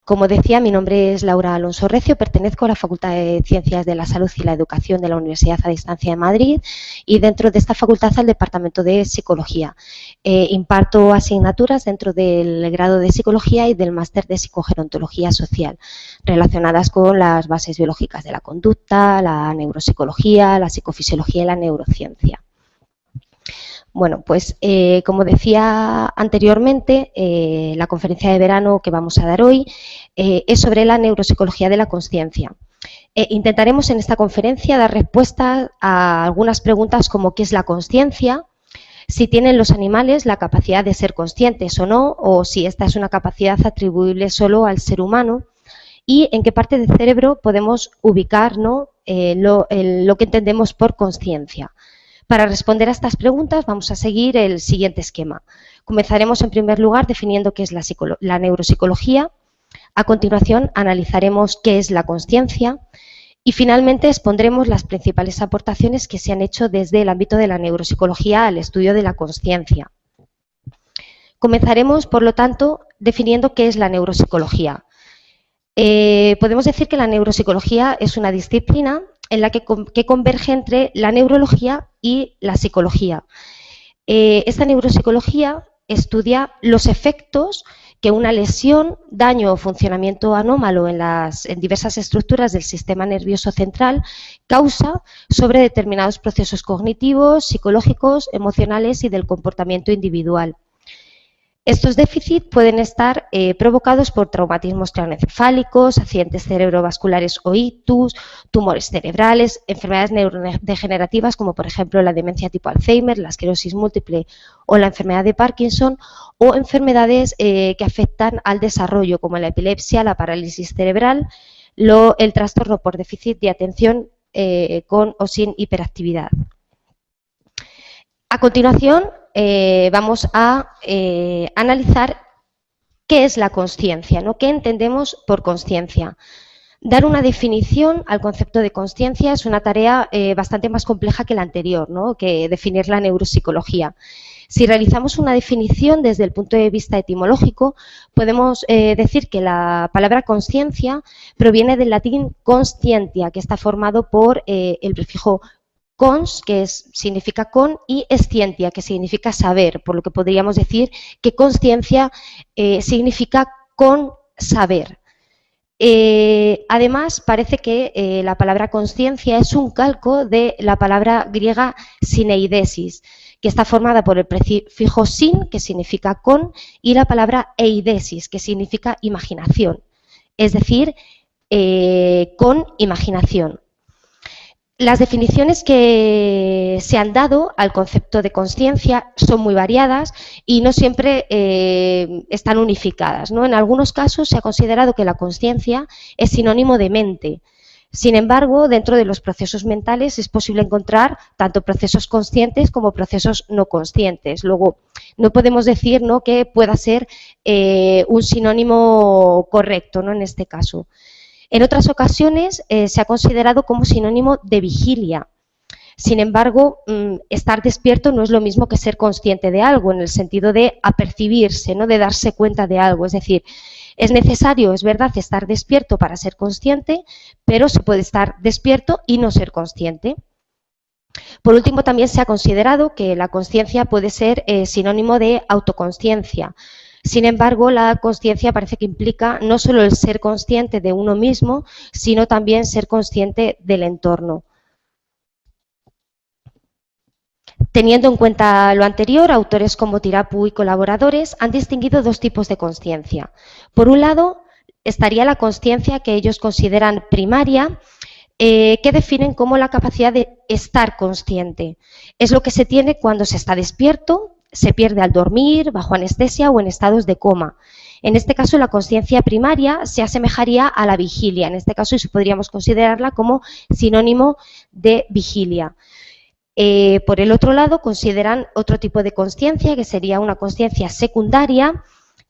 Como decía, mi nombre es Laura Alonso Recio, pertenezco a la Facultad de Ciencias de la Salud y la Educación de la Universidad a Distancia de Madrid y dentro de esta facultad al Departamento de Psicología. Imparto asignaturas dentro del grado de Psicología y del máster de Psicogerontología Social, relacionadas con las bases biológicas de la conducta, la neuropsicología, la psicofisiología y la neurociencia. Bueno, pues como decía anteriormente, la conferencia de verano que vamos a dar hoy es sobre la neuropsicología de la consciencia. Intentaremos en esta conferencia dar respuesta a algunas preguntas como ¿qué es la consciencia?, si tienen los animales la capacidad de ser conscientes o no, o si esta es una capacidad atribuible solo al ser humano, y en qué parte del cerebro podemos ubicar, ¿no?, lo que entendemos por consciencia. Para responder a estas preguntas vamos a seguir el siguiente esquema. Comenzaremos en primer lugar definiendo qué es la neuropsicología, a continuación analizaremos qué es la consciencia y finalmente expondremos las principales aportaciones que se han hecho desde el ámbito de la neuropsicología al estudio de la consciencia. Comenzaremos, por lo tanto, definiendo qué es la neuropsicología. Podemos decir que la neuropsicología es una disciplina en la que converge entre la neurología y la psicología. Esta neuropsicología estudia los efectos que una lesión, daño o funcionamiento anómalo en diversas estructuras del sistema nervioso central causa sobre determinados procesos cognitivos, psicológicos, emocionales y del comportamiento individual. Estos déficits pueden estar provocados por traumatismos craneoencefálicos, accidentes cerebrovasculares o ictus, tumores cerebrales, enfermedades neurodegenerativas como por ejemplo la demencia tipo Alzheimer, la esclerosis múltiple o la enfermedad de Parkinson, o enfermedades que afectan al desarrollo como la epilepsia, la parálisis cerebral, el trastorno por déficit de atención con o sin hiperactividad. A continuación, vamos a analizar qué es la consciencia, ¿no? ¿Qué entendemos por consciencia? Dar una definición al concepto de consciencia es una tarea bastante más compleja que la anterior, ¿no?, que definir la neuropsicología. Si realizamos una definición desde el punto de vista etimológico, podemos decir que la palabra consciencia proviene del latín conscientia, que está formado por el prefijo cons, que significa con, y scientia, que significa saber, por lo que podríamos decir que consciencia significa con saber. Además, parece que la palabra consciencia es un calco de la palabra griega syneidesis, que está formada por el prefijo sin, que significa con, y la palabra eidesis, que significa imaginación, es decir, con imaginación. Las definiciones que se han dado al concepto de consciencia son muy variadas y no siempre están unificadas, ¿no? En algunos casos se ha considerado que la consciencia es sinónimo de mente. Sin embargo, dentro de los procesos mentales es posible encontrar tanto procesos conscientes como procesos no conscientes. Luego, no podemos decir, ¿no?, que pueda ser un sinónimo correcto, ¿no?, en este caso. En otras ocasiones se ha considerado como sinónimo de vigilia. Sin embargo, estar despierto no es lo mismo que ser consciente de algo, en el sentido de apercibirse, ¿no?, de darse cuenta de algo. Es decir, es necesario, es verdad, estar despierto para ser consciente, pero se puede estar despierto y no ser consciente. Por último, también se ha considerado que la consciencia puede ser sinónimo de autoconsciencia. Sin embargo, la consciencia parece que implica no solo el ser consciente de uno mismo, sino también ser consciente del entorno. Teniendo en cuenta lo anterior, autores como Tirapu y colaboradores han distinguido dos tipos de consciencia. Por un lado, estaría la consciencia que ellos consideran primaria, que definen como la capacidad de estar consciente. Es lo que se tiene cuando se está despierto, se pierde al dormir, bajo anestesia o en estados de coma. En este caso, la consciencia primaria se asemejaría a la vigilia. En este caso, podríamos considerarla como sinónimo de vigilia. Por el otro lado, consideran otro tipo de consciencia, que sería una consciencia secundaria,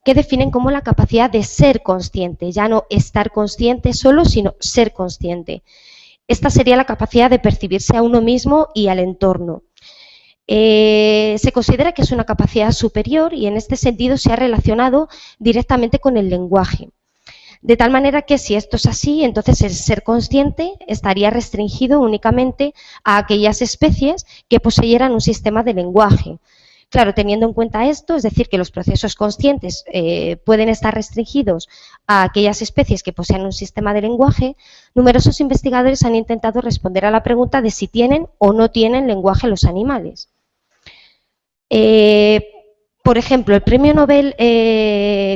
que definen como la capacidad de ser consciente, ya no estar consciente solo, sino ser consciente. Esta sería la capacidad de percibirse a uno mismo y al entorno. Se considera que es una capacidad superior y en este sentido se ha relacionado directamente con el lenguaje. De tal manera que si esto es así, entonces el ser consciente estaría restringido únicamente a aquellas especies que poseyeran un sistema de lenguaje. Claro, teniendo en cuenta esto, es decir, que los procesos conscientes pueden estar restringidos a aquellas especies que posean un sistema de lenguaje, numerosos investigadores han intentado responder a la pregunta de si tienen o no tienen lenguaje los animales. Por ejemplo, el premio Nobel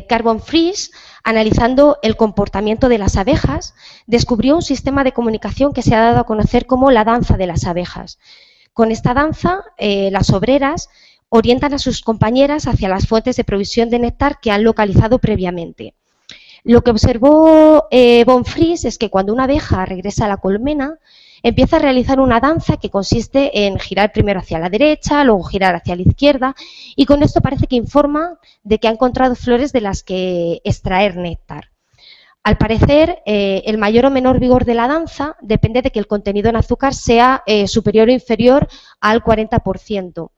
Carbon Freeze, analizando el comportamiento de las abejas, descubrió un sistema de comunicación que se ha dado a conocer como la danza de las abejas. Con esta danza, las obreras orientan a sus compañeras hacia las fuentes de provisión de néctar que han localizado previamente. Lo que observó von Fries es que cuando una abeja regresa a la colmena, empieza a realizar una danza que consiste en girar primero hacia la derecha, luego girar hacia la izquierda, y con esto parece que informa de que ha encontrado flores de las que extraer néctar. Al parecer, el mayor o menor vigor de la danza depende de que el contenido en azúcar sea superior o inferior al 40%.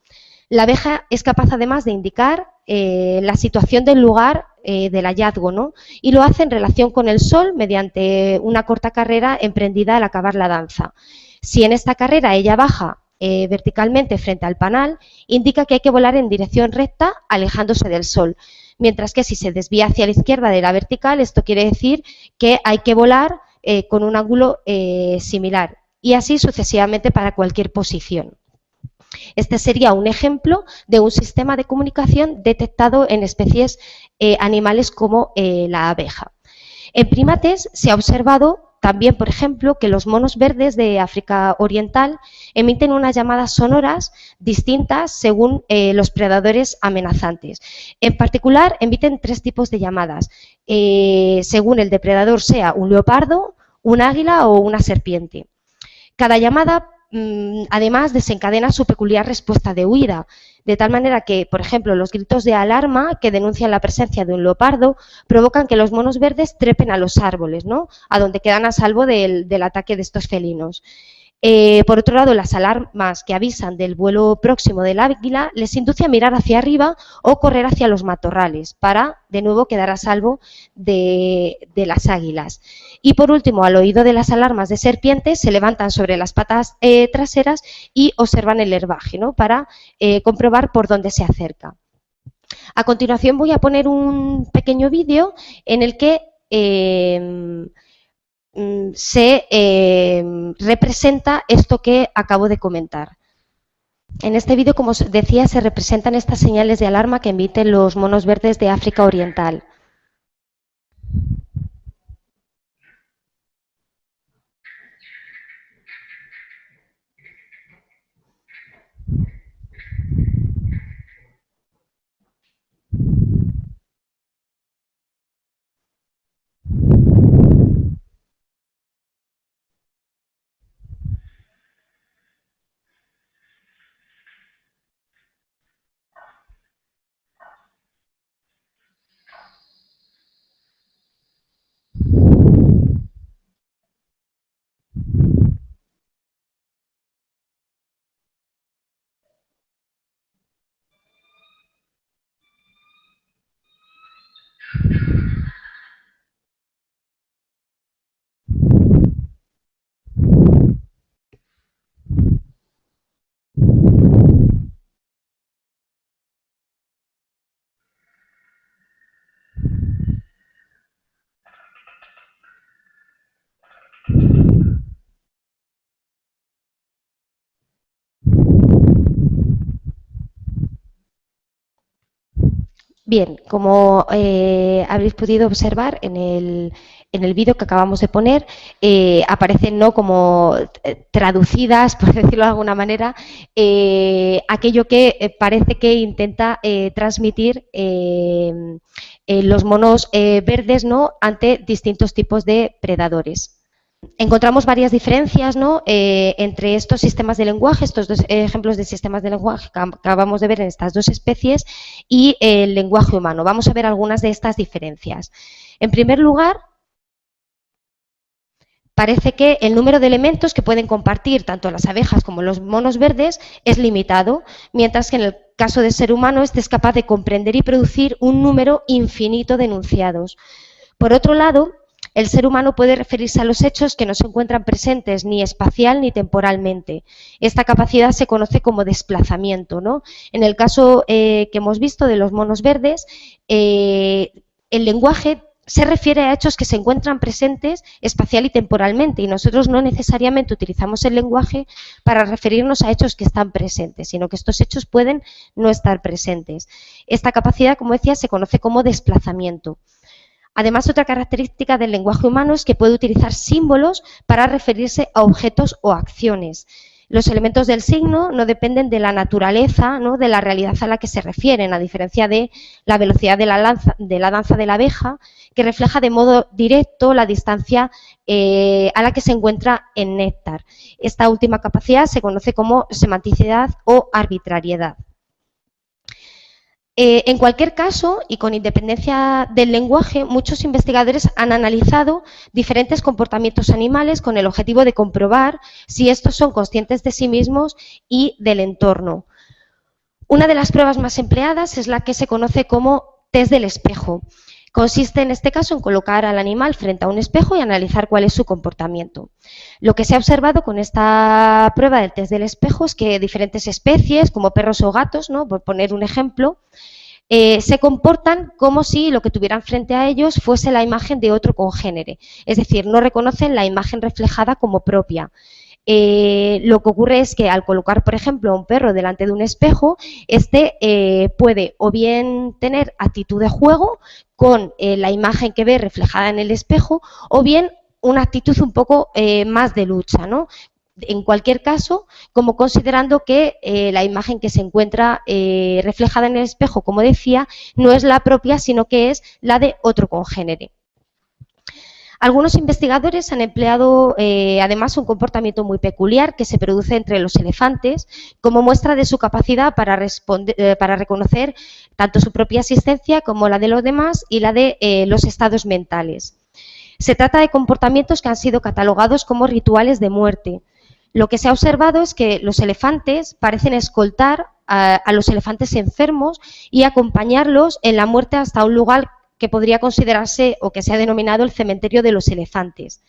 La abeja es capaz además de indicar la situación del lugar del hallazgo, ¿no? Y lo hace en relación con el sol mediante una corta carrera emprendida al acabar la danza. Si en esta carrera ella baja verticalmente frente al panal, indica que hay que volar en dirección recta alejándose del sol. Mientras que si se desvía hacia la izquierda de la vertical, esto quiere decir que hay que volar con un ángulo similar. Y así sucesivamente para cualquier posición. Este sería un ejemplo de un sistema de comunicación detectado en especies animales como la abeja. En primates se ha observado también, por ejemplo, que los monos verdes de África Oriental emiten unas llamadas sonoras distintas según los predadores amenazantes. En particular, emiten tres tipos de llamadas, según el depredador sea un leopardo, un águila o una serpiente. Cada llamada además desencadena su peculiar respuesta de huida, de tal manera que, por ejemplo, los gritos de alarma que denuncian la presencia de un leopardo provocan que los monos verdes trepen a los árboles, ¿no? A donde quedan a salvo del ataque de estos felinos. Por otro lado, las alarmas que avisan del vuelo próximo del águila les induce a mirar hacia arriba o correr hacia los matorrales para, de nuevo, quedar a salvo de las águilas. Y por último, al oído de las alarmas de serpientes, se levantan sobre las patas traseras y observan el herbaje, ¿no? Para comprobar por dónde se acerca. A continuación voy a poner un pequeño vídeo en el que se representa esto que acabo de comentar. En este vídeo, como os decía, se representan estas señales de alarma que emiten los monos verdes de África Oriental. Bien, como habréis podido observar en el vídeo que acabamos de poner, aparecen ¿no? como traducidas, por decirlo de alguna manera, aquello que parece que intenta transmitir los monos verdes, ¿no? Ante distintos tipos de predadores. Encontramos varias diferencias, ¿no? Entre estos sistemas de lenguaje, estos dos ejemplos de sistemas de lenguaje que acabamos de ver en estas dos especies y el lenguaje humano. Vamos a ver algunas de estas diferencias. En primer lugar, parece que el número de elementos que pueden compartir tanto las abejas como los monos verdes es limitado, mientras que en el caso del ser humano este es capaz de comprender y producir un número infinito de enunciados. Por otro lado, El ser humano puede referirse a los hechos que no se encuentran presentes ni espacial ni temporalmente. Esta capacidad se conoce como desplazamiento, ¿no? En el caso que hemos visto de los monos verdes, el lenguaje se refiere a hechos que se encuentran presentes espacial y temporalmente, y nosotros no necesariamente utilizamos el lenguaje para referirnos a hechos que están presentes, sino que estos hechos pueden no estar presentes. Esta capacidad, como decía, se conoce como desplazamiento. Además, otra característica del lenguaje humano es que puede utilizar símbolos para referirse a objetos o acciones. Los elementos del signo no dependen de la naturaleza, ¿no?, de la realidad a la que se refieren, a diferencia de la velocidad de la danza de la abeja, que refleja de modo directo la distancia a la que se encuentra en néctar. Esta última capacidad se conoce como semanticidad o arbitrariedad. En cualquier caso, y con independencia del lenguaje, muchos investigadores han analizado diferentes comportamientos animales con el objetivo de comprobar si estos son conscientes de sí mismos y del entorno. Una de las pruebas más empleadas es la que se conoce como test del espejo. Consiste en este caso en colocar al animal frente a un espejo y analizar cuál es su comportamiento. Lo que se ha observado con esta prueba del test del espejo es que diferentes especies, como perros o gatos, ¿no?, por poner un ejemplo, se comportan como si lo que tuvieran frente a ellos fuese la imagen de otro congénere. Es decir, no reconocen la imagen reflejada como propia. Lo que ocurre es que al colocar, por ejemplo, a un perro delante de un espejo, este puede o bien tener actitud de juego con la imagen que ve reflejada en el espejo, o bien una actitud un poco más de lucha, ¿no? En cualquier caso, como considerando que la imagen que se encuentra reflejada en el espejo, como decía, no es la propia, sino que es la de otro congénere. Algunos investigadores han empleado además un comportamiento muy peculiar que se produce entre los elefantes como muestra de su capacidad para reconocer tanto su propia existencia como la de los demás y la de los estados mentales. Se trata de comportamientos que han sido catalogados como rituales de muerte. Lo que se ha observado es que los elefantes parecen escoltar a los elefantes enfermos y acompañarlos en la muerte hasta un lugar que podría considerarse o que se ha denominado el cementerio de los elefantes.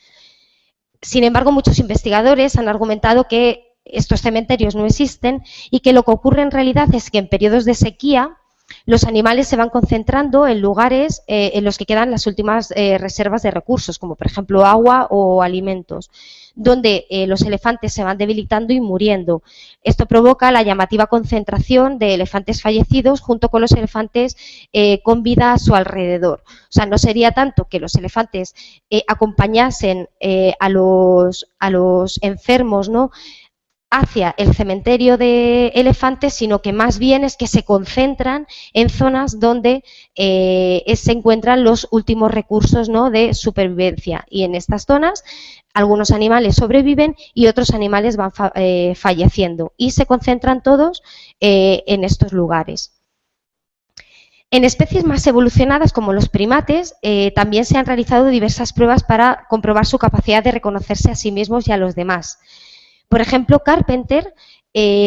Sin embargo, muchos investigadores han argumentado que estos cementerios no existen y que lo que ocurre en realidad es que en periodos de sequía los animales se van concentrando en lugares en los que quedan las últimas reservas de recursos, como por ejemplo agua o alimentos, donde los elefantes se van debilitando y muriendo. Esto provoca la llamativa concentración de elefantes fallecidos junto con los elefantes con vida a su alrededor. O sea, no sería tanto que los elefantes acompañasen a los enfermos, ¿no?, hacia el cementerio de elefantes, sino que más bien es que se concentran en zonas donde se encuentran los últimos recursos, ¿no?, de supervivencia. Y en estas zonas algunos animales sobreviven y otros animales van falleciendo y se concentran todos en estos lugares. En especies más evolucionadas como los primates también se han realizado diversas pruebas para comprobar su capacidad de reconocerse a sí mismos y a los demás. Por ejemplo, Carpenter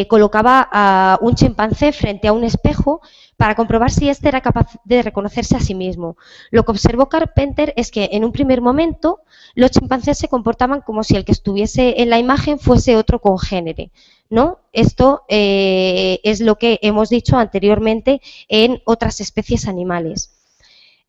colocaba a un chimpancé frente a un espejo para comprobar si éste era capaz de reconocerse a sí mismo. Lo que observó Carpenter es que en un primer momento los chimpancés se comportaban como si el que estuviese en la imagen fuese otro congénere, ¿no? Esto es lo que hemos dicho anteriormente en otras especies animales.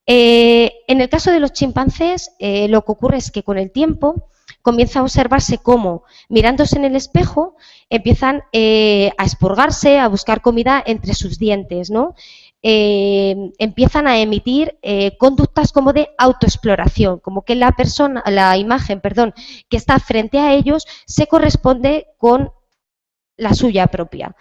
En el caso de los chimpancés, lo que ocurre es que con el tiempo comienza a observarse cómo, mirándose en el espejo, empiezan a expurgarse, a buscar comida entre sus dientes, ¿no? Empiezan a emitir conductas como de autoexploración, como que la imagen que está frente a ellos se corresponde con la suya propia.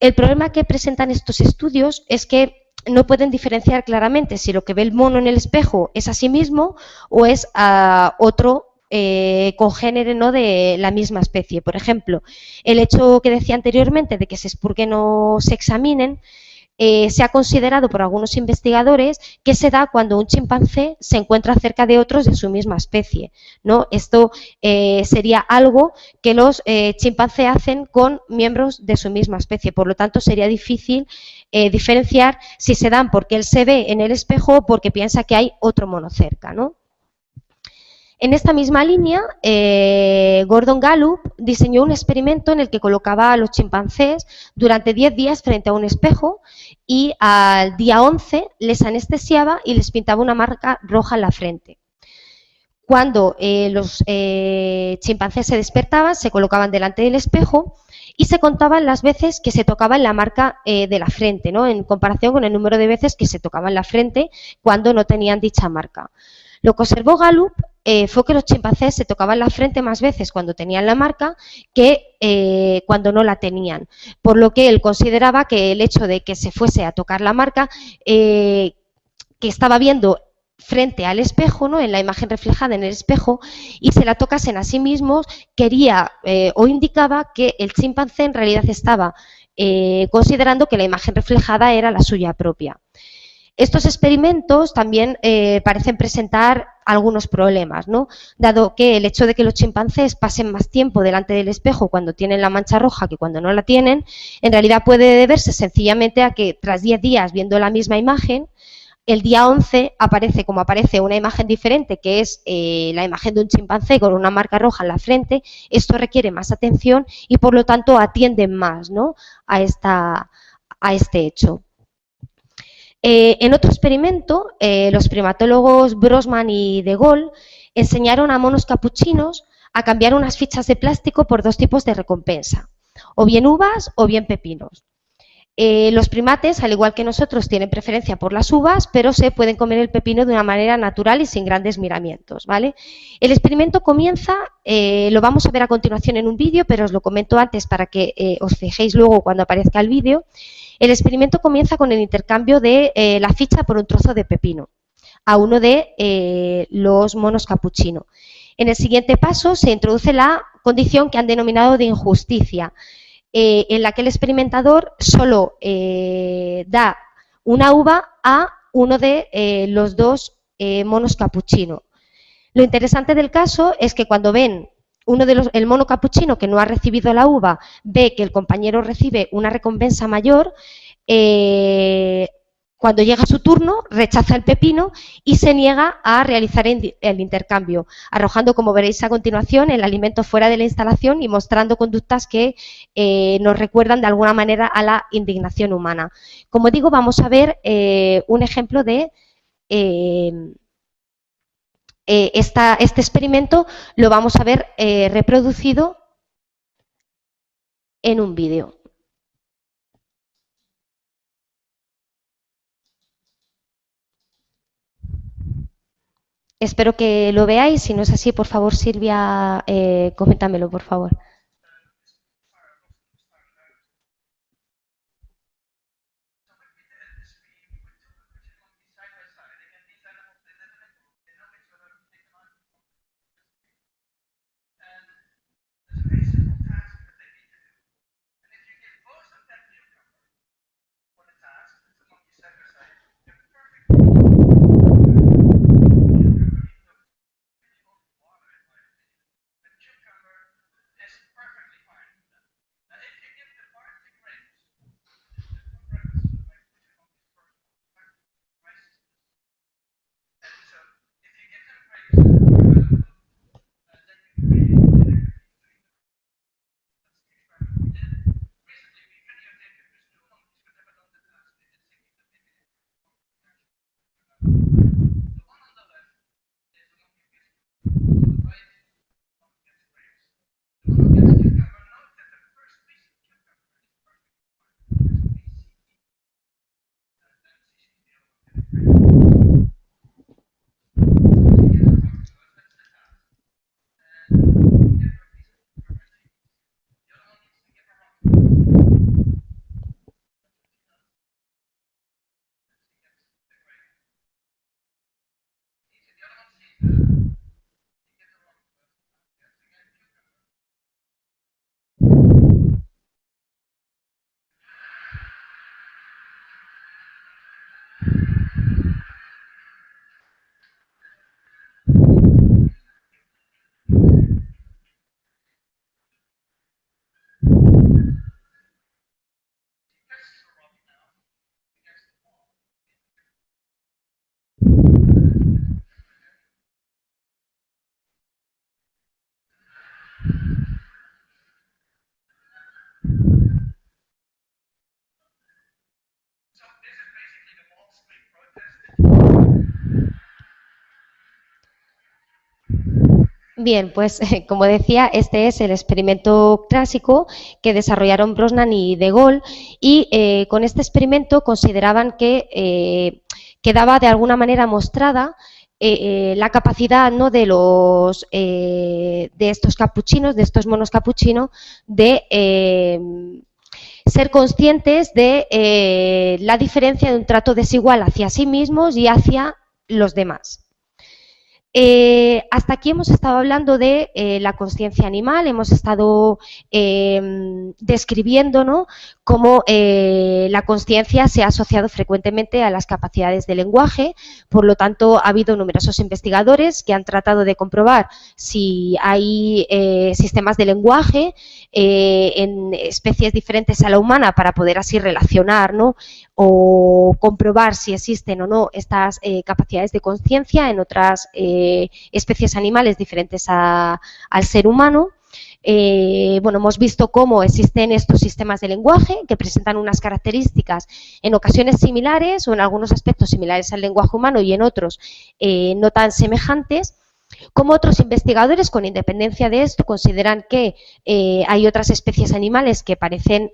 El problema que presentan estos estudios es que no pueden diferenciar claramente si lo que ve el mono en el espejo es a sí mismo o es a otro congénere, ¿no?, de la misma especie. Por ejemplo, el hecho que decía anteriormente de que se expurguen o se examinen se ha considerado por algunos investigadores que se da cuando un chimpancé se encuentra cerca de otros de su misma especie, ¿no? Esto sería algo que los chimpancés hacen con miembros de su misma especie, por lo tanto sería difícil diferenciar si se dan porque él se ve en el espejo o porque piensa que hay otro mono cerca, ¿no? En esta misma línea, Gordon Gallup diseñó un experimento en el que colocaba a los chimpancés durante 10 días frente a un espejo y al día 11 les anestesiaba y les pintaba una marca roja en la frente. Cuando los chimpancés se despertaban, se colocaban delante del espejo y se contaban las veces que se tocaban la marca de la frente, ¿no? En comparación con el número de veces que se tocaban la frente cuando no tenían dicha marca. Lo que observó Gallup fue que los chimpancés se tocaban la frente más veces cuando tenían la marca que cuando no la tenían, por lo que él consideraba que el hecho de que se fuese a tocar la marca que estaba viendo frente al espejo, ¿no? En la imagen reflejada en el espejo, y se la tocasen a sí mismos, quería o indicaba que el chimpancé en realidad estaba considerando que la imagen reflejada era la suya propia. Estos experimentos también parecen presentar algunos problemas, ¿no? Dado que el hecho de que los chimpancés pasen más tiempo delante del espejo cuando tienen la mancha roja que cuando no la tienen, en realidad puede deberse sencillamente a que tras 10 días viendo la misma imagen, el día 11 aparece una imagen diferente, que es la imagen de un chimpancé con una marca roja en la frente. Esto requiere más atención y, por lo tanto, atienden más, ¿no? a este hecho. En otro experimento, los primatólogos Brosman y De Gaulle enseñaron a monos capuchinos a cambiar unas fichas de plástico por dos tipos de recompensa, o bien uvas o bien pepinos. Los primates, al igual que nosotros, tienen preferencia por las uvas, pero se pueden comer el pepino de una manera natural y sin grandes miramientos, ¿vale? El experimento comienza, lo vamos a ver a continuación en un vídeo, pero os lo comento antes para que os fijéis luego cuando aparezca el vídeo. El experimento comienza con el intercambio de la ficha por un trozo de pepino a uno de los monos capuchino. En el siguiente paso se introduce la condición que han denominado de injusticia, en la que el experimentador solo da una uva a uno de los dos monos capuchino. Lo interesante del caso es que cuando ven el mono capuchino que no ha recibido la uva, ve que el compañero recibe una recompensa mayor, cuando llega su turno, rechaza el pepino y se niega a realizar el intercambio, arrojando, como veréis a continuación, el alimento fuera de la instalación y mostrando conductas que nos recuerdan de alguna manera a la indignación humana. Como digo, vamos a ver un ejemplo de este experimento, lo vamos a ver reproducido en un vídeo. Espero que lo veáis. Si no es así, por favor, Silvia, coméntamelo, por favor. Bien, pues como decía, este es el experimento clásico que desarrollaron Brosnan y De Gaulle y con este experimento consideraban que quedaba de alguna manera mostrada la capacidad, ¿no?, de estos capuchinos, de estos monos capuchinos, de ser conscientes de la diferencia de un trato desigual hacia sí mismos y hacia los demás. Hasta aquí hemos estado hablando de la consciencia animal, hemos estado describiendo, ¿no?, cómo la consciencia se ha asociado frecuentemente a las capacidades de lenguaje. Por lo tanto, ha habido numerosos investigadores que han tratado de comprobar si hay sistemas de lenguaje en especies diferentes a la humana para poder así relacionar, ¿no?, o comprobar si existen o no estas capacidades de consciencia en otras especies animales diferentes al ser humano. Bueno, hemos visto cómo existen estos sistemas de lenguaje que presentan unas características en ocasiones similares o en algunos aspectos similares al lenguaje humano y en otros no tan semejantes. Como otros investigadores, con independencia de esto, consideran que hay otras especies animales que parecen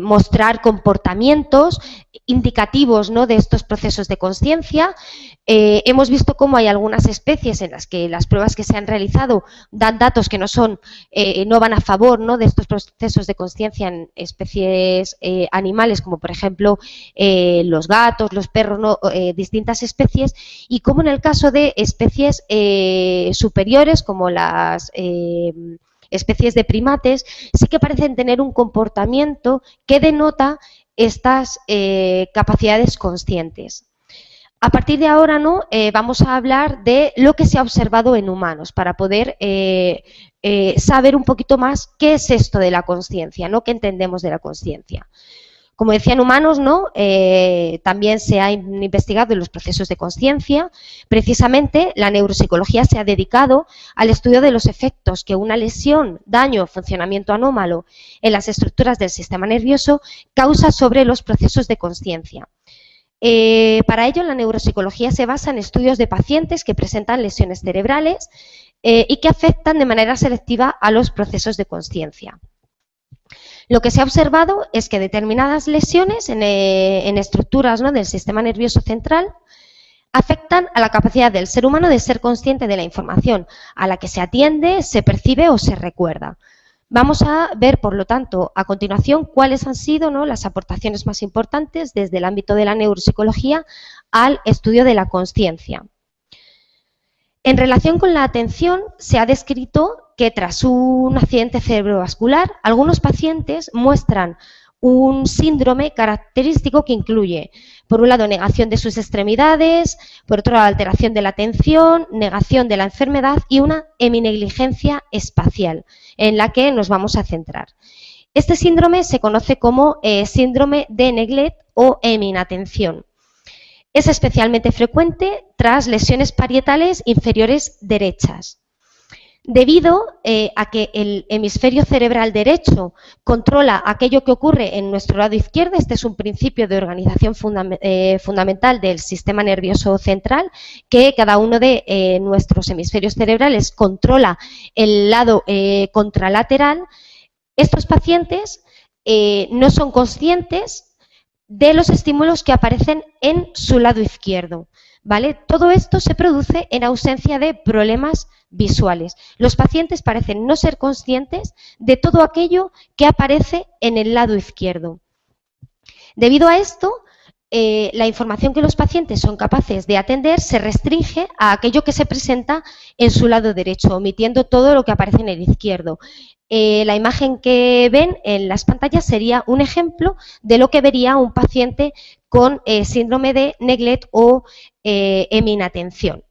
mostrar comportamientos indicativos, ¿no?, de estos procesos de consciencia. Hemos visto cómo hay algunas especies en las que las pruebas que se han realizado dan datos que no van a favor, ¿no?, de estos procesos de consciencia en especies animales, como por ejemplo los gatos, los perros, ¿no?, distintas especies, y como en el caso de especies superiores, como las especies de primates, sí que parecen tener un comportamiento que denota estas capacidades conscientes. A partir de ahora, ¿no?, vamos a hablar de lo que se ha observado en humanos para poder saber un poquito más qué es esto de la consciencia, ¿no?, qué entendemos de la consciencia. Como decían humanos, ¿no?, también se ha investigado en los procesos de consciencia. Precisamente la neuropsicología se ha dedicado al estudio de los efectos que una lesión, daño o funcionamiento anómalo en las estructuras del sistema nervioso causa sobre los procesos de consciencia. Para ello, la neuropsicología se basa en estudios de pacientes que presentan lesiones cerebrales y que afectan de manera selectiva a los procesos de consciencia. Lo que se ha observado es que determinadas lesiones en estructuras, ¿no?, del sistema nervioso central afectan a la capacidad del ser humano de ser consciente de la información a la que se atiende, se percibe o se recuerda. Vamos a ver, por lo tanto, a continuación cuáles han sido, ¿no?, las aportaciones más importantes desde el ámbito de la neuropsicología al estudio de la consciencia. En relación con la atención, se ha descrito que tras un accidente cerebrovascular, algunos pacientes muestran un síndrome característico que incluye, por un lado, negación de sus extremidades, por otro lado, alteración de la atención, negación de la enfermedad y una heminegligencia espacial, en la que nos vamos a centrar. Este síndrome se conoce como síndrome de neglect o heminatención. Es especialmente frecuente tras lesiones parietales inferiores derechas. Debido a que el hemisferio cerebral derecho controla aquello que ocurre en nuestro lado izquierdo, este es un principio de organización fundamental del sistema nervioso central, que cada uno de nuestros hemisferios cerebrales controla el lado contralateral. Estos pacientes no son conscientes de los estímulos que aparecen en su lado izquierdo, ¿vale? Todo esto se produce en ausencia de problemas visuales. Los pacientes parecen no ser conscientes de todo aquello que aparece en el lado izquierdo. Debido a esto, la información que los pacientes son capaces de atender se restringe a aquello que se presenta en su lado derecho, omitiendo todo lo que aparece en el izquierdo. La imagen que ven en las pantallas sería un ejemplo de lo que vería un paciente con síndrome de neglect o heminatención.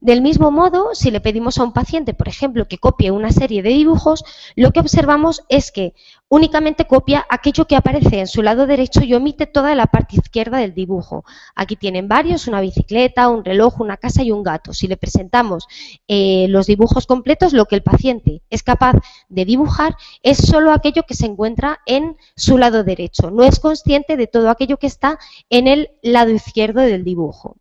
Del mismo modo, si le pedimos a un paciente, por ejemplo, que copie una serie de dibujos, lo que observamos es que únicamente copia aquello que aparece en su lado derecho y omite toda la parte izquierda del dibujo. Aquí tienen varios, una bicicleta, un reloj, una casa y un gato. Si le presentamos los dibujos completos, lo que el paciente es capaz de dibujar es solo aquello que se encuentra en su lado derecho. No es consciente de todo aquello que está en el lado izquierdo del dibujo.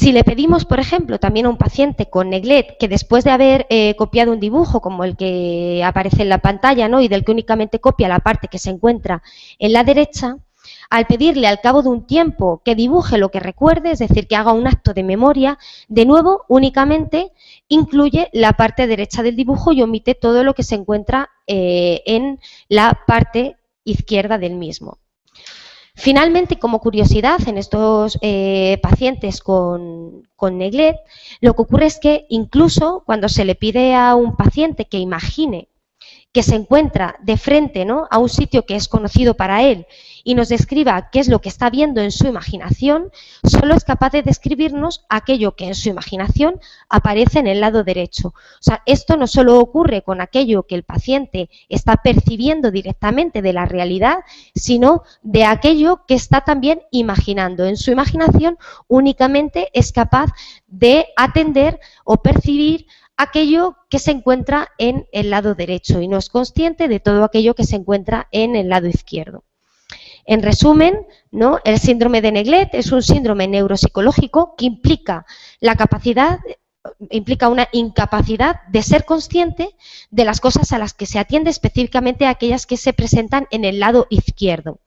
Si le pedimos, por ejemplo, también a un paciente con neglect que después de haber copiado un dibujo como el que aparece en la pantalla, ¿no?, y del que únicamente copia la parte que se encuentra en la derecha, al pedirle al cabo de un tiempo que dibuje lo que recuerde, es decir, que haga un acto de memoria, de nuevo únicamente incluye la parte derecha del dibujo y omite todo lo que se encuentra en la parte izquierda del mismo. Finalmente, como curiosidad, en estos pacientes con neglect, lo que ocurre es que incluso cuando se le pide a un paciente que imagine que se encuentra de frente, ¿no?, a un sitio que es conocido para él y nos describa qué es lo que está viendo en su imaginación, solo es capaz de describirnos aquello que en su imaginación aparece en el lado derecho. O sea, esto no solo ocurre con aquello que el paciente está percibiendo directamente de la realidad, sino de aquello que está también imaginando. En su imaginación únicamente es capaz de atender o percibir aquello que se encuentra en el lado derecho y no es consciente de todo aquello que se encuentra en el lado izquierdo. En resumen, ¿no?, el síndrome de neglect es un síndrome neuropsicológico que implica una incapacidad de ser consciente de las cosas a las que se atiende, específicamente aquellas que se presentan en el lado izquierdo.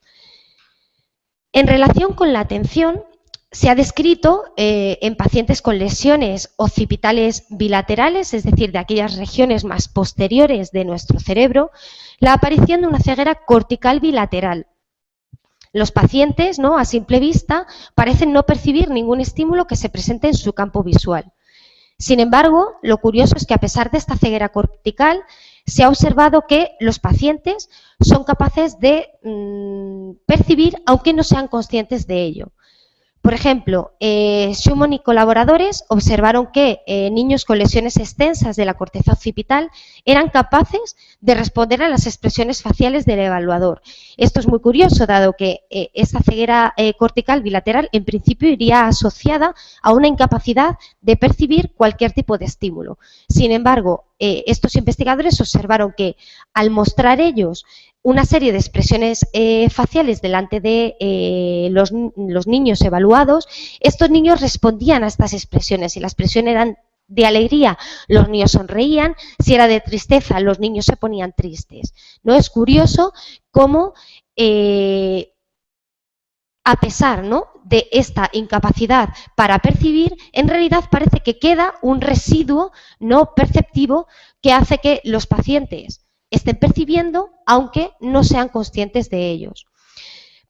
En relación con la atención, se ha descrito en pacientes con lesiones occipitales bilaterales, es decir, de aquellas regiones más posteriores de nuestro cerebro, la aparición de una ceguera cortical bilateral. Los pacientes, ¿no?, a simple vista, parecen no percibir ningún estímulo que se presente en su campo visual. Sin embargo, lo curioso es que a pesar de esta ceguera cortical, se ha observado que los pacientes son capaces de percibir, aunque no sean conscientes de ello. Por ejemplo, Schumann y colaboradores observaron que niños con lesiones extensas de la corteza occipital eran capaces de responder a las expresiones faciales del evaluador. Esto es muy curioso, dado que esta ceguera cortical bilateral en principio iría asociada a una incapacidad de percibir cualquier tipo de estímulo. Sin embargo, estos investigadores observaron que al mostrar ellos una serie de expresiones faciales delante de los niños evaluados, estos niños respondían a estas expresiones. Si la expresión era de alegría, los niños sonreían; si era de tristeza, los niños se ponían tristes. ¿No? Es curioso cómo, a pesar, ¿no?, de esta incapacidad para percibir, en realidad parece que queda un residuo no perceptivo que hace que los pacientes estén percibiendo, aunque no sean conscientes de ellos.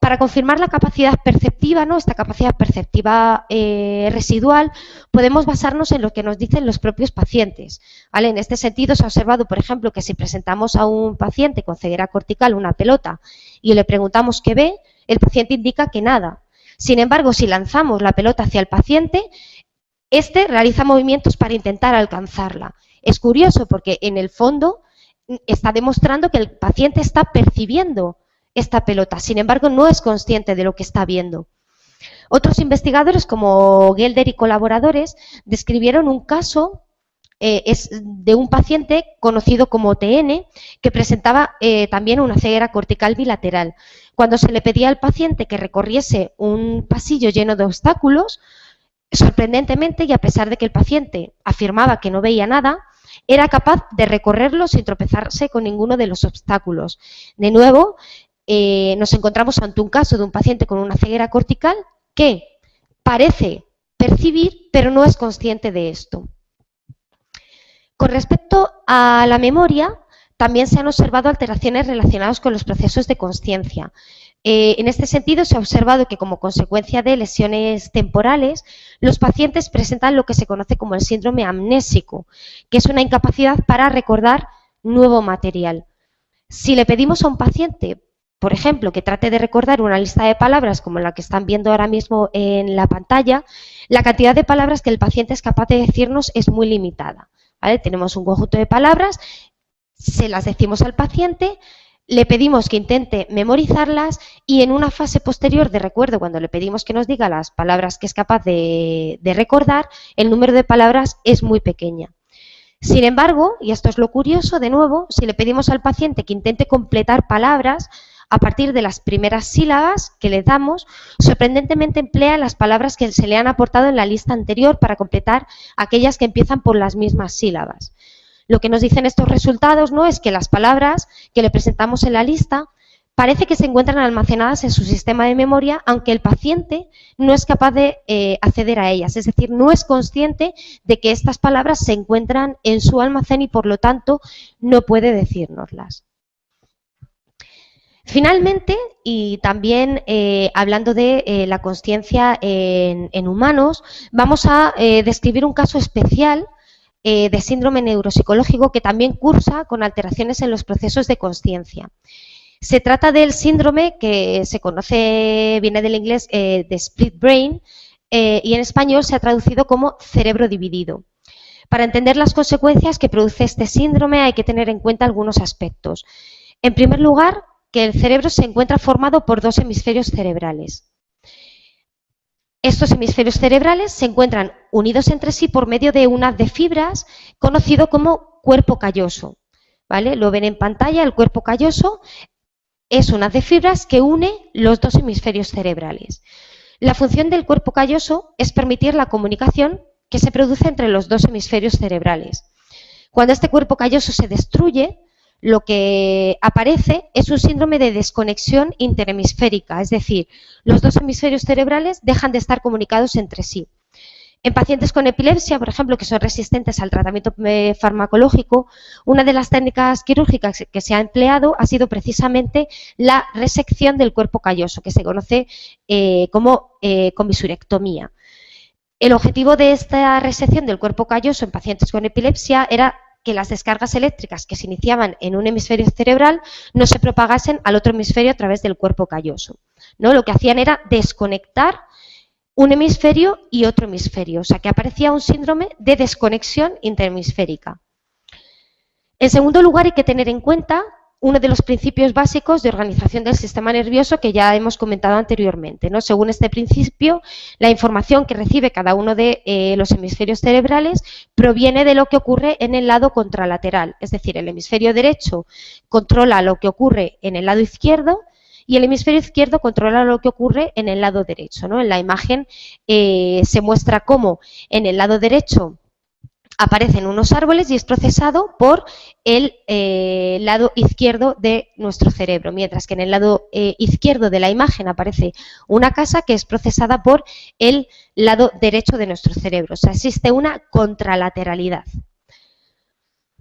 Para confirmar la capacidad perceptiva, ¿no?, esta capacidad perceptiva residual, podemos basarnos en lo que nos dicen los propios pacientes, ¿vale? En este sentido, se ha observado, por ejemplo, que si presentamos a un paciente con ceguera cortical una pelota y le preguntamos qué ve, el paciente indica que nada. Sin embargo, si lanzamos la pelota hacia el paciente, este realiza movimientos para intentar alcanzarla. Es curioso porque, en el fondo, está demostrando que el paciente está percibiendo esta pelota, sin embargo no es consciente de lo que está viendo. Otros investigadores, como Gelder y colaboradores, describieron un caso de un paciente conocido como TN, que presentaba también una ceguera cortical bilateral. Cuando se le pedía al paciente que recorriese un pasillo lleno de obstáculos, sorprendentemente, y a pesar de que el paciente afirmaba que no veía nada, era capaz de recorrerlo sin tropezarse con ninguno de los obstáculos. De nuevo, nos encontramos ante un caso de un paciente con una ceguera cortical que parece percibir, pero no es consciente de esto. Con respecto a la memoria, también se han observado alteraciones relacionadas con los procesos de consciencia. En este sentido, se ha observado que, como consecuencia de lesiones temporales, los pacientes presentan lo que se conoce como el síndrome amnésico, que es una incapacidad para recordar nuevo material. Si le pedimos a un paciente, por ejemplo, que trate de recordar una lista de palabras como la que están viendo ahora mismo en la pantalla, la cantidad de palabras que el paciente es capaz de decirnos es muy limitada, ¿vale? Tenemos un conjunto de palabras, se las decimos al paciente, le pedimos que intente memorizarlas y en una fase posterior de recuerdo, cuando le pedimos que nos diga las palabras que es capaz de recordar, el número de palabras es muy pequeña. Sin embargo, y esto es lo curioso, de nuevo, si le pedimos al paciente que intente completar palabras, a partir de las primeras sílabas que le damos, sorprendentemente emplea las palabras que se le han aportado en la lista anterior para completar aquellas que empiezan por las mismas sílabas. Lo que nos dicen estos resultados, ¿no?, es que las palabras que le presentamos en la lista parece que se encuentran almacenadas en su sistema de memoria, aunque el paciente no es capaz de acceder a ellas. Es decir, no es consciente de que estas palabras se encuentran en su almacén y, por lo tanto, no puede decírnoslas. Finalmente, y también hablando de la consciencia en humanos, vamos a describir un caso especial de síndrome neuropsicológico que también cursa con alteraciones en los procesos de consciencia. Se trata del síndrome que se conoce, viene del inglés de split brain, y en español se ha traducido como cerebro dividido. Para entender las consecuencias que produce este síndrome hay que tener en cuenta algunos aspectos. En primer lugar, que el cerebro se encuentra formado por dos hemisferios cerebrales. Estos hemisferios cerebrales se encuentran unidos entre sí por medio de un haz de fibras conocido como cuerpo calloso, ¿vale? Lo ven en pantalla, el cuerpo calloso es un haz de fibras que une los dos hemisferios cerebrales. La función del cuerpo calloso es permitir la comunicación que se produce entre los dos hemisferios cerebrales. Cuando este cuerpo calloso se destruye, lo que aparece es un síndrome de desconexión interhemisférica, es decir, los dos hemisferios cerebrales dejan de estar comunicados entre sí. En pacientes con epilepsia, por ejemplo, que son resistentes al tratamiento farmacológico, una de las técnicas quirúrgicas que se ha empleado ha sido precisamente la resección del cuerpo calloso, que se conoce como comisurectomía. El objetivo de esta resección del cuerpo calloso en pacientes con epilepsia era que las descargas eléctricas que se iniciaban en un hemisferio cerebral no se propagasen al otro hemisferio a través del cuerpo calloso, ¿no? Lo que hacían era desconectar un hemisferio y otro hemisferio, o sea que aparecía un síndrome de desconexión interhemisférica. En segundo lugar, hay que tener en cuenta uno de los principios básicos de organización del sistema nervioso que ya hemos comentado anteriormente, ¿no? Según este principio, la información que recibe cada uno de los hemisferios cerebrales proviene de lo que ocurre en el lado contralateral, es decir, el hemisferio derecho controla lo que ocurre en el lado izquierdo y el hemisferio izquierdo controla lo que ocurre en el lado derecho, ¿no? En la imagen se muestra cómo en el lado derecho aparecen unos árboles y es procesado por el lado izquierdo de nuestro cerebro, mientras que en el lado izquierdo de la imagen aparece una casa que es procesada por el lado derecho de nuestro cerebro. O sea, existe una contralateralidad.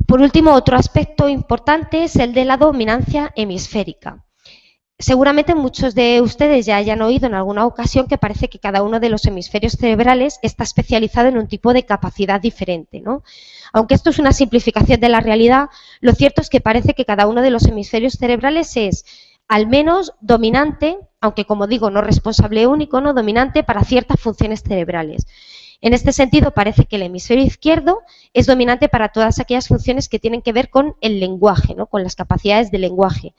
Por último, otro aspecto importante es el de la dominancia hemisférica. Seguramente muchos de ustedes ya hayan oído en alguna ocasión que parece que cada uno de los hemisferios cerebrales está especializado en un tipo de capacidad diferente, ¿no? Aunque esto es una simplificación de la realidad, lo cierto es que parece que cada uno de los hemisferios cerebrales es al menos dominante, aunque como digo, no responsable único, no dominante para ciertas funciones cerebrales. En este sentido, parece que el hemisferio izquierdo es dominante para todas aquellas funciones que tienen que ver con el lenguaje, ¿no? Con las capacidades del lenguaje.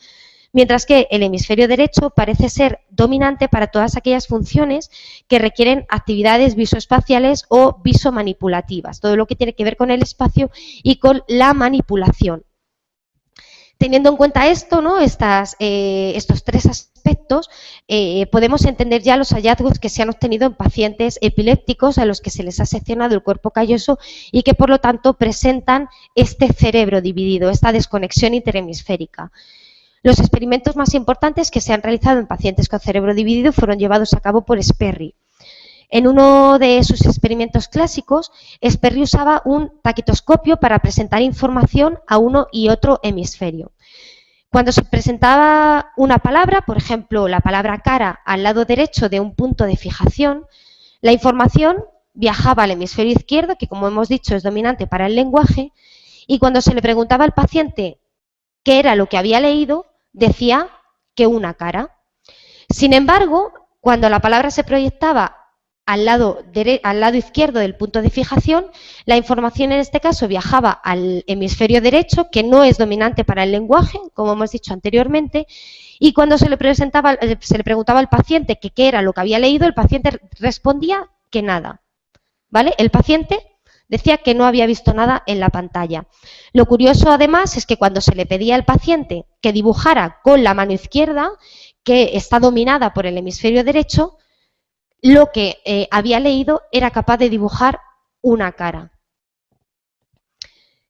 Mientras que el hemisferio derecho parece ser dominante para todas aquellas funciones que requieren actividades visoespaciales o visomanipulativas, todo lo que tiene que ver con el espacio y con la manipulación. Teniendo en cuenta esto, ¿no? estos tres aspectos, podemos entender ya los hallazgos que se han obtenido en pacientes epilépticos a los que se les ha seccionado el cuerpo calloso y que por lo tanto presentan este cerebro dividido, esta desconexión interhemisférica. Los experimentos más importantes que se han realizado en pacientes con cerebro dividido fueron llevados a cabo por Sperry. En uno de sus experimentos clásicos, Sperry usaba un taquitoscopio para presentar información a uno y otro hemisferio. Cuando se presentaba una palabra, por ejemplo, la palabra cara al lado derecho de un punto de fijación, la información viajaba al hemisferio izquierdo, que como hemos dicho es dominante para el lenguaje, y cuando se le preguntaba al paciente qué era lo que había leído, decía que una cara. Sin embargo, cuando la palabra se proyectaba al lado izquierdo del punto de fijación, la información en este caso viajaba al hemisferio derecho, que no es dominante para el lenguaje, como hemos dicho anteriormente, y cuando se le preguntaba al paciente qué era lo que había leído, el paciente respondía que nada, ¿vale? El paciente Decía que no había visto nada en la pantalla. Lo curioso, además, es que cuando se le pedía al paciente que dibujara con la mano izquierda, que está dominada por el hemisferio derecho, lo que había leído era capaz de dibujar una cara.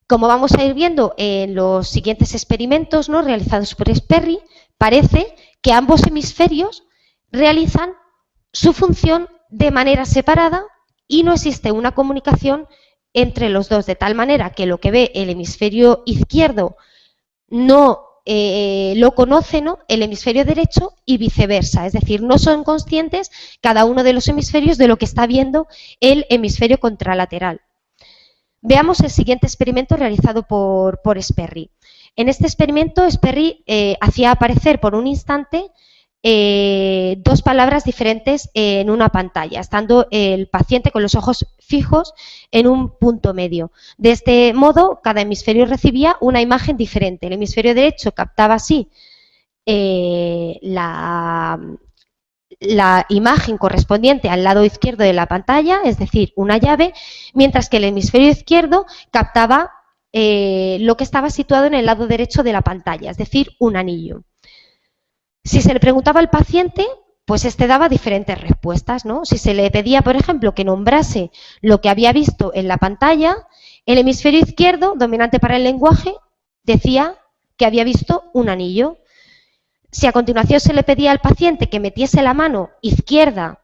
Como vamos a ir viendo en los siguientes experimentos, ¿no?, realizados por Sperry, parece que ambos hemisferios realizan su función de manera separada y no existe una comunicación entre los dos, de tal manera que lo que ve el hemisferio izquierdo no lo conoce, ¿no?, el hemisferio derecho, y viceversa. Es decir, no son conscientes cada uno de los hemisferios de lo que está viendo el hemisferio contralateral. Veamos el siguiente experimento realizado por Sperry. En este experimento, Sperry hacía aparecer por un instante dos palabras diferentes en una pantalla, estando el paciente con los ojos fijos en un punto medio. De este modo, cada hemisferio recibía una imagen diferente. El hemisferio derecho captaba así la imagen correspondiente al lado izquierdo de la pantalla, es decir, una llave, mientras que el hemisferio izquierdo captaba lo que estaba situado en el lado derecho de la pantalla, es decir, un anillo. Si se le preguntaba al paciente, pues este daba diferentes respuestas, ¿no? Si se le pedía, por ejemplo, que nombrase lo que había visto en la pantalla, el hemisferio izquierdo, dominante para el lenguaje, decía que había visto un anillo. Si a continuación se le pedía al paciente que metiese la mano izquierda,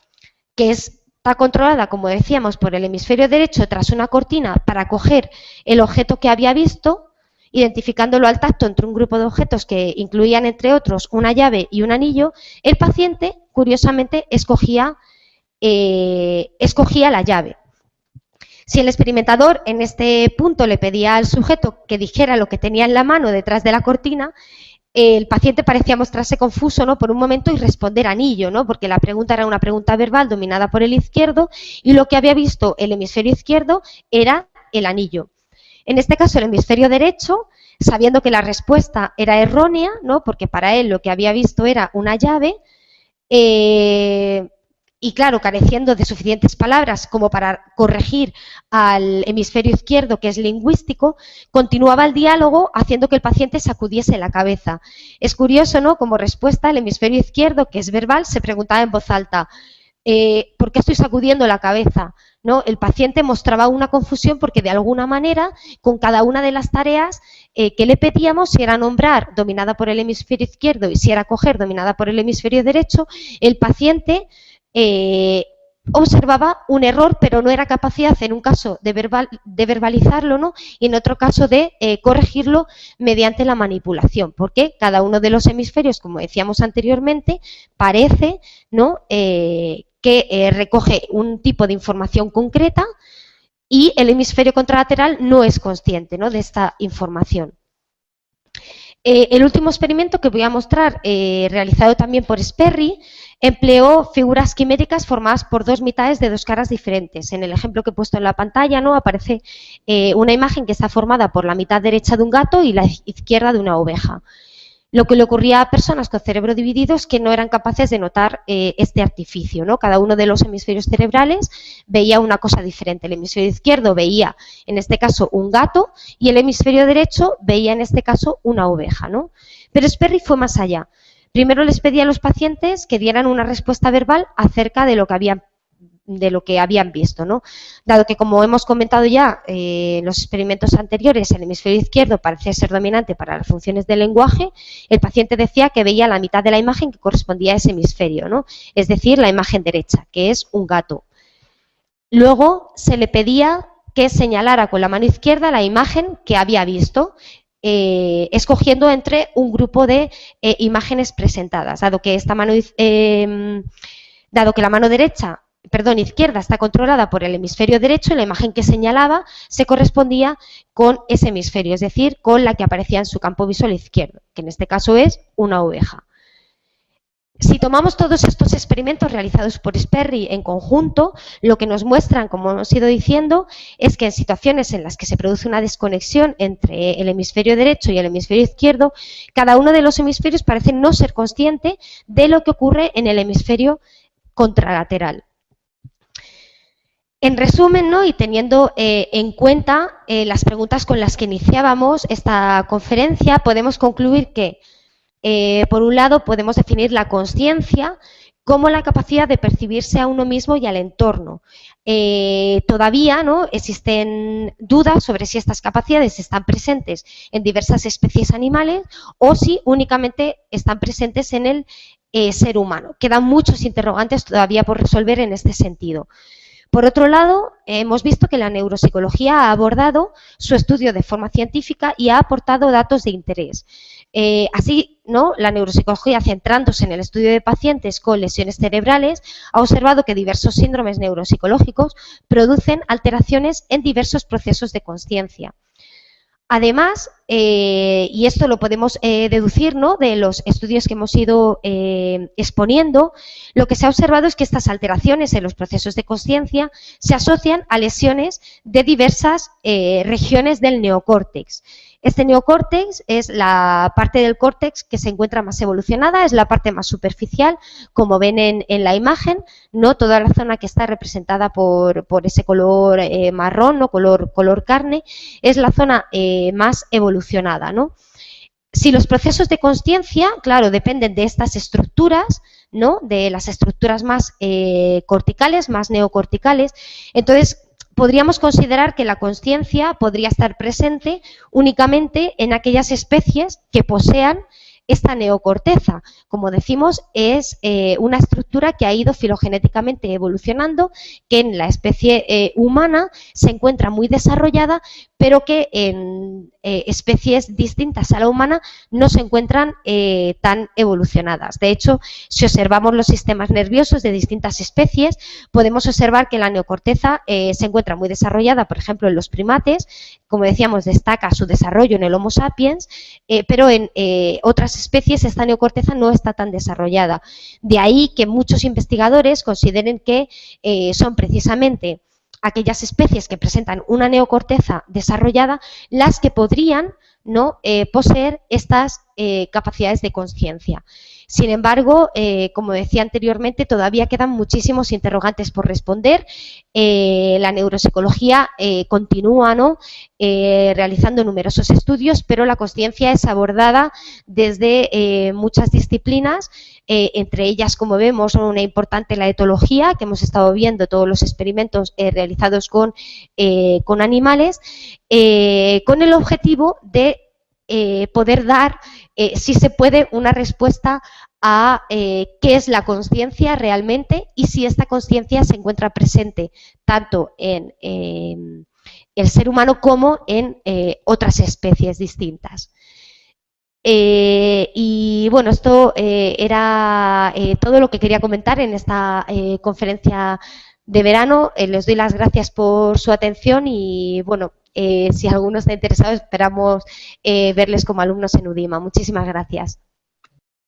que está controlada, como decíamos, por el hemisferio derecho tras una cortina para coger el objeto que había visto, identificándolo al tacto entre un grupo de objetos que incluían, entre otros, una llave y un anillo, el paciente, curiosamente, escogía la llave. Si el experimentador en este punto le pedía al sujeto que dijera lo que tenía en la mano detrás de la cortina, el paciente parecía mostrarse confuso, ¿no?, por un momento y responder anillo, ¿no?, porque la pregunta era una pregunta verbal dominada por el izquierdo y lo que había visto el hemisferio izquierdo era el anillo. En este caso, el hemisferio derecho, sabiendo que la respuesta era errónea, ¿no?, porque para él lo que había visto era una llave, y claro, careciendo de suficientes palabras como para corregir al hemisferio izquierdo, que es lingüístico, continuaba el diálogo haciendo que el paciente sacudiese la cabeza. Es curioso, ¿no?, como respuesta, el hemisferio izquierdo, que es verbal, se preguntaba en voz alta, ¿por qué estoy sacudiendo la cabeza? ¿No? El paciente mostraba una confusión porque de alguna manera, con cada una de las tareas que le pedíamos, si era nombrar, dominada por el hemisferio izquierdo, y si era coger, dominada por el hemisferio derecho, el paciente observaba un error, pero no era capacidad en un caso de verbalizarlo, ¿no?, y en otro caso de corregirlo mediante la manipulación, porque cada uno de los hemisferios, como decíamos anteriormente, parece, ¿no?, que recoge un tipo de información concreta y el hemisferio contralateral no es consciente, ¿no?, de esta información. El último experimento que voy a mostrar, realizado también por Sperry, empleó figuras quiméricas formadas por dos mitades de dos caras diferentes. En el ejemplo que he puesto en la pantalla, ¿no?, aparece una imagen que está formada por la mitad derecha de un gato y la izquierda de una oveja. Lo que le ocurría a personas con cerebro dividido es que no eran capaces de notar este artificio, ¿no? Cada uno de los hemisferios cerebrales veía una cosa diferente. El hemisferio izquierdo veía, en este caso, un gato y el hemisferio derecho veía, en este caso, una oveja, ¿no? Pero Sperry fue más allá. Primero les pedía a los pacientes que dieran una respuesta verbal acerca de lo que habían visto, ¿no? Dado que, como hemos comentado ya en los experimentos anteriores, el hemisferio izquierdo parecía ser dominante para las funciones del lenguaje, el paciente decía que veía la mitad de la imagen que correspondía a ese hemisferio, ¿no?, es decir, la imagen derecha, que es un gato. Luego se le pedía que señalara con la mano izquierda la imagen que había visto, escogiendo entre un grupo de imágenes presentadas, dado que la mano izquierda está controlada por el hemisferio derecho, la imagen que señalaba se correspondía con ese hemisferio, es decir, con la que aparecía en su campo visual izquierdo, que en este caso es una oveja. Si tomamos todos estos experimentos realizados por Sperry en conjunto, lo que nos muestran, como hemos ido diciendo, es que en situaciones en las que se produce una desconexión entre el hemisferio derecho y el hemisferio izquierdo, cada uno de los hemisferios parece no ser consciente de lo que ocurre en el hemisferio contralateral. En resumen, ¿no? Y teniendo en cuenta las preguntas con las que iniciábamos esta conferencia, podemos concluir que, por un lado, podemos definir la consciencia como la capacidad de percibirse a uno mismo y al entorno. Todavía, ¿no?, existen dudas sobre si estas capacidades están presentes en diversas especies animales o si únicamente están presentes en el ser humano. Quedan muchos interrogantes todavía por resolver en este sentido. Por otro lado, hemos visto que la neuropsicología ha abordado su estudio de forma científica y ha aportado datos de interés. Así, ¿no?, la neuropsicología, centrándose en el estudio de pacientes con lesiones cerebrales, ha observado que diversos síndromes neuropsicológicos producen alteraciones en diversos procesos de consciencia. Además, y esto lo podemos deducir, ¿no?, de los estudios que hemos ido exponiendo, lo que se ha observado es que estas alteraciones en los procesos de consciencia se asocian a lesiones de diversas regiones del neocórtex. Este neocórtex es la parte del córtex que se encuentra más evolucionada, es la parte más superficial, como ven en la imagen, ¿no?, toda la zona que está representada por ese color marrón, ¿no?, color carne, es la zona más evolucionada, ¿no? Si los procesos de consciencia, claro, dependen de estas estructuras, ¿no?, de las estructuras más corticales, más neocorticales, entonces podríamos considerar que la consciencia podría estar presente únicamente en aquellas especies que posean esta neocorteza. Como decimos, es una estructura que ha ido filogenéticamente evolucionando, que en la especie humana se encuentra muy desarrollada, pero que en especies distintas a la humana no se encuentran tan evolucionadas. De hecho, si observamos los sistemas nerviosos de distintas especies, podemos observar que la neocorteza se encuentra muy desarrollada, por ejemplo, en los primates. Como decíamos, destaca su desarrollo en el Homo sapiens, pero en otras especies esta neocorteza no está tan desarrollada. De ahí que muchos investigadores consideren que son precisamente aquellas especies que presentan una neocorteza desarrollada las que podrían, ¿no?, poseer estas capacidades de consciencia. Sin embargo, como decía anteriormente, todavía quedan muchísimos interrogantes por responder. La neuropsicología continúa, ¿no?, realizando numerosos estudios, pero la consciencia es abordada desde muchas disciplinas, entre ellas, como vemos, una importante, la etología, que hemos estado viendo todos los experimentos realizados con animales, con el objetivo de poder dar, si se puede, una respuesta a qué es la consciencia realmente y si esta consciencia se encuentra presente tanto en el ser humano como en otras especies distintas. Y bueno, esto era todo lo que quería comentar en esta conferencia de verano. Les doy las gracias por su atención y bueno, si alguno está interesado, esperamos verles como alumnos en UDIMA. Muchísimas gracias.